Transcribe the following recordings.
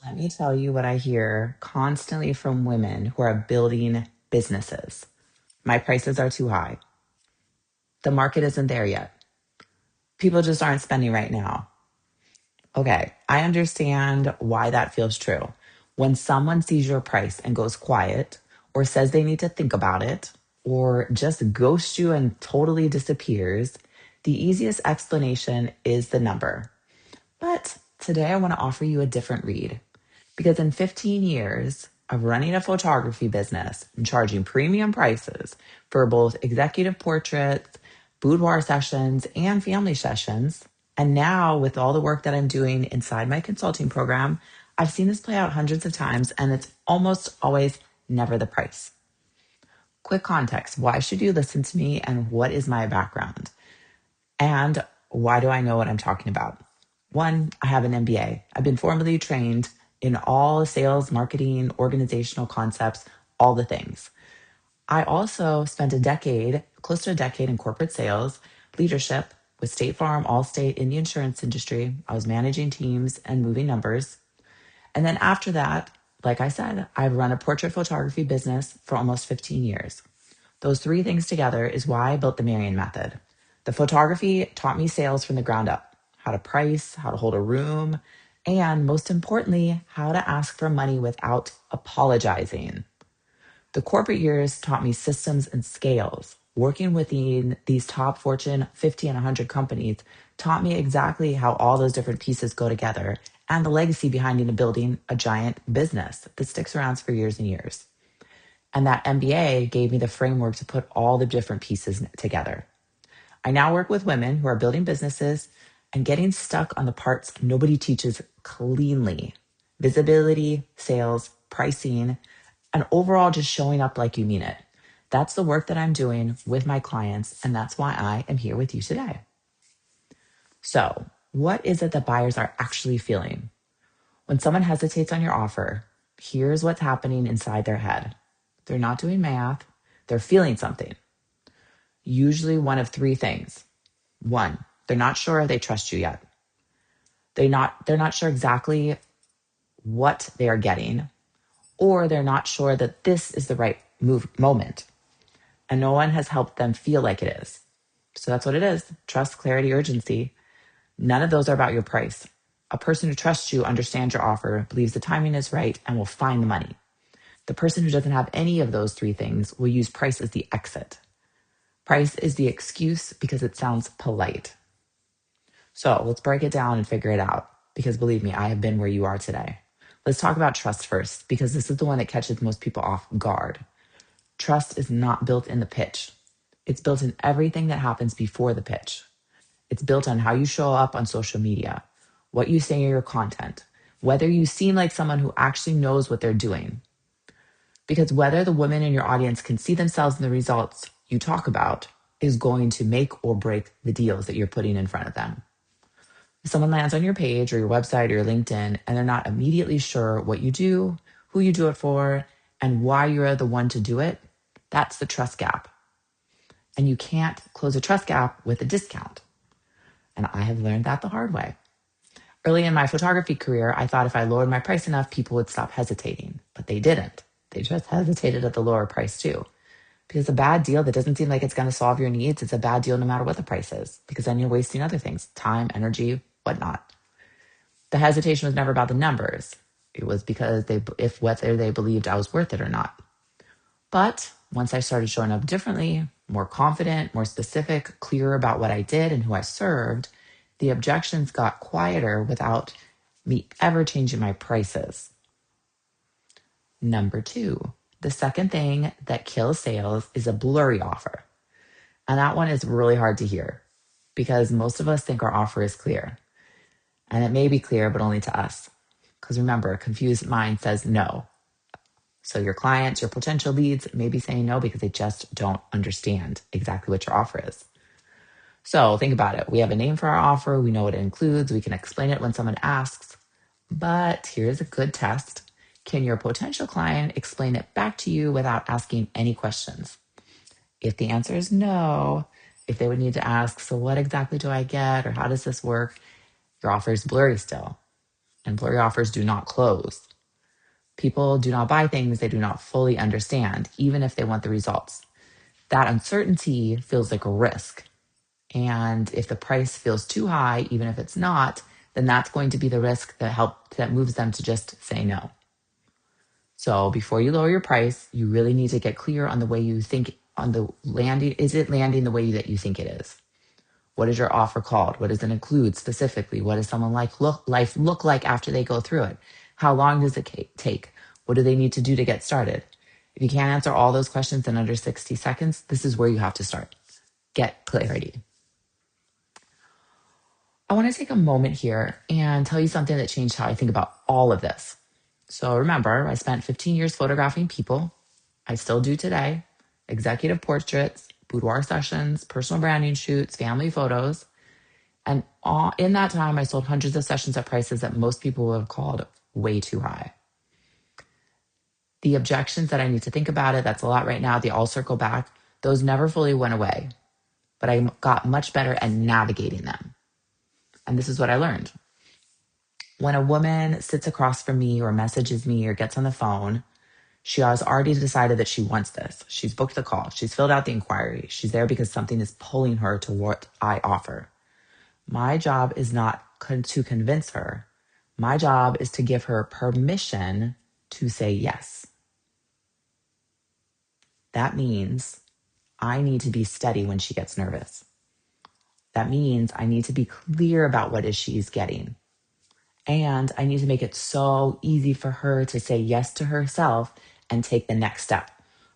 Let me tell you what I hear constantly from women who are building businesses. My prices are too high. The market isn't there yet. People just aren't spending right now. Okay, I understand why that feels true. When someone sees your price and goes quiet, or says they need to think about it, or just ghosts you and totally disappears, the easiest explanation is the number. But today I want to offer you a different read. Because in 15 years of running a photography business and charging premium prices for both executive portraits, boudoir sessions, and family sessions, and now with all the work that I'm doing inside my consulting program, I've seen this play out hundreds of times, and it's almost always never the price. Quick context: why should you listen to me, and what is my background? And why do I know what I'm talking about? One, I have an MBA. I've been formally trained in all sales, marketing, organizational concepts, all the things. I also spent a decade, close to a decade in corporate sales, leadership with State Farm, Allstate in the insurance industry. I was managing teams and moving numbers. And then after that, like I said, I've run a portrait photography business for almost 15 years. Those three things together is why I built the Marian Method. The photography taught me sales from the ground up: how to price, how to hold a room, and most importantly, how to ask for money without apologizing. The corporate years taught me systems and scales. Working within these top Fortune 50 and 100 companies taught me exactly how all those different pieces go together and the legacy behind building a giant business that sticks around for years and years. And that MBA gave me the framework to put all the different pieces together. I now work with women who are building businesses and getting stuck on the parts nobody teaches cleanly: visibility, sales, pricing, and overall just showing up like you mean it. That's the work that I'm doing with my clients, and that's why I am here with you today. So, what is it that buyers are actually feeling? When someone hesitates on your offer, here's what's happening inside their head. They're not doing math, they're feeling something. Usually one of three things. One, they're not sure if they trust you yet. They're not sure exactly what they are getting, or they're not sure that this is the right moment. And no one has helped them feel like it is. So that's what it is: trust, clarity, urgency. None of those are about your price. A person who trusts you understands your offer, believes the timing is right, and will find the money. The person who doesn't have any of those three things will use price as the exit. Price is the excuse because it sounds polite. So let's break it down and figure it out, because believe me, I have been where you are today. Let's talk about trust first, because this is the one that catches most people off guard. Trust is not built in the pitch. It's built in everything that happens before the pitch. It's built on how you show up on social media, what you say in your content, whether you seem like someone who actually knows what they're doing. Because whether the women in your audience can see themselves in the results you talk about is going to make or break the deals that you're putting in front of them. If someone lands on your page or your website or your LinkedIn and they're not immediately sure what you do, who you do it for, and why you're the one to do it, that's the trust gap. And you can't close a trust gap with a discount. And I have learned that the hard way. Early in my photography career, I thought if I lowered my price enough, people would stop hesitating, but they didn't. They just hesitated at the lower price too. Because a bad deal that doesn't seem like it's going to solve your needs, it's a bad deal no matter what the price is, because then you're wasting other things: time, energy, whatnot. The hesitation was never about the numbers. It was because whether they believed I was worth it or not. But once I started showing up differently, more confident, more specific, clearer about what I did and who I served, the objections got quieter without me ever changing my prices. Number two, the second thing that kills sales is a blurry offer. And that one is really hard to hear, because most of us think our offer is clear. And it may be clear, but only to us. Because remember, a confused mind says no. So your clients, your potential leads may be saying no because they just don't understand exactly what your offer is. So think about it. We have a name for our offer. We know what it includes. We can explain it when someone asks. But here's a good test. Can your potential client explain it back to you without asking any questions? If the answer is no, if they would need to ask, so what exactly do I get? Or how does this work? Your offer is blurry still. and blurry offers do not close. People do not buy things they do not fully understand, even if they want the results. That uncertainty feels like a risk. And if the price feels too high, even if it's not, then that's going to be the risk that moves them to just say no. So before you lower your price, you really need to get clear on the way you think on the landing. Is it landing the way that you think it is? What is your offer called? What does it include specifically? What does someone life look like after they go through it? How long does it take? What do they need to do to get started? If you can't answer all those questions in under 60 seconds, this is where you have to start. Get clarity. I want to take a moment here and tell you something that changed how I think about all of this. So remember, I spent 15 years photographing people. I still do today. Executive portraits, boudoir sessions, personal branding shoots, family photos. And in that time, I sold hundreds of sessions at prices that most people would have called way too high. The objections that I need to think about it, that's a lot right now, they all circle back. Those never fully went away, but I got much better at navigating them. And this is what I learned. When a woman sits across from me or messages me or gets on the phone, she has already decided that she wants this. She's booked the call. She's filled out the inquiry. She's there because something is pulling her to what I offer. My job is not to convince her. My job is to give her permission to say yes. That means I need to be steady when she gets nervous. That means I need to be clear about what it is she's getting. And I need to make it so easy for her to say yes to herself and take the next step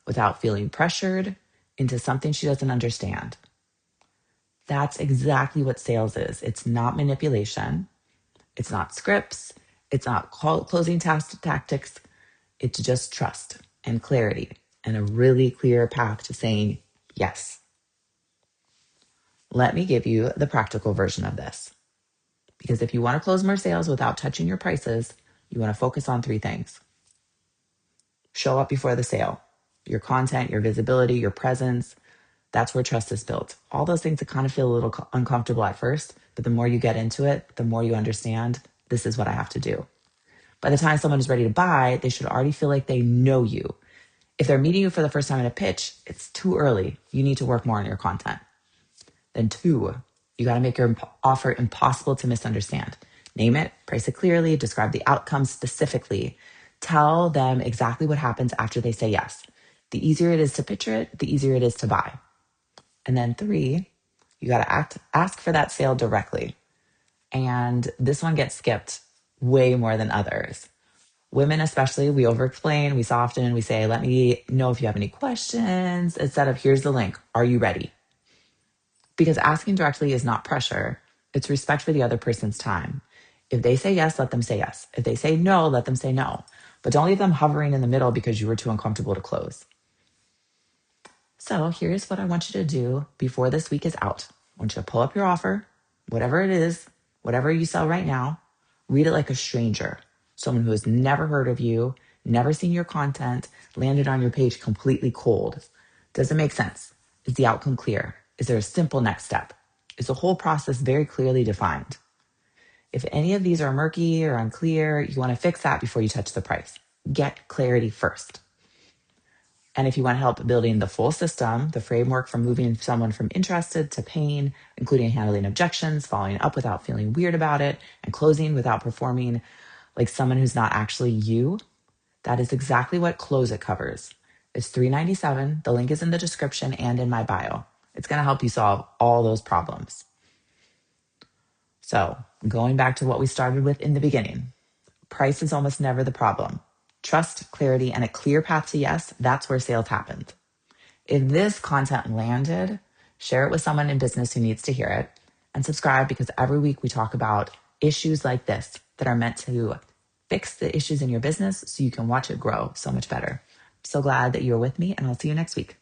without feeling pressured into something she doesn't understand. That's exactly what sales is. It's not manipulation. It's not scripts. It's not closing tactics. It's just trust and clarity and a really clear path to saying yes. Let me give you the practical version of this. Because if you want to close more sales without touching your prices, you want to focus on 3 things. Show up before the sale. Your content, your visibility, your presence. That's where trust is built. All those things that kind of feel a little uncomfortable at first, but the more you get into it, the more you understand, this is what I have to do. By the time someone is ready to buy, they should already feel like they know you. If they're meeting you for the first time in a pitch, it's too early. You need to work more on your content. Then 2, you got to make your offer impossible to misunderstand. Name it, price it clearly, describe the outcome specifically. Tell them exactly what happens after they say yes. The easier it is to picture it, the easier it is to buy. And then 3, you got to ask for that sale directly. And this one gets skipped way more than others. Women especially, we over-explain, we soften, we say, let me know if you have any questions, instead of here's the link, are you ready? Because asking directly is not pressure, it's respect for the other person's time. If they say yes, let them say yes. If they say no, let them say no. But don't leave them hovering in the middle because you were too uncomfortable to close. So here's what I want you to do before this week is out. I want you to pull up your offer, whatever it is, whatever you sell right now, read it like a stranger, someone who has never heard of you, never seen your content, landed on your page completely cold. Does it make sense? Is the outcome clear? Is there a simple next step? Is the whole process very clearly defined? If any of these are murky or unclear, you want to fix that before you touch the price. Get clarity first. And if you want help building the full system, the framework from moving someone from interested to paying, including handling objections, following up without feeling weird about it, and closing without performing like someone who's not actually you, that is exactly what Close It covers. It's $397. The link is in the description and in my bio. It's going to help you solve all those problems. So going back to what we started with in the beginning, price is almost never the problem. Trust, clarity, and a clear path to yes, that's where sales happened. If this content landed, share it with someone in business who needs to hear it, and subscribe because every week we talk about issues like this that are meant to fix the issues in your business so you can watch it grow so much better. I'm so glad that you're with me, and I'll see you next week.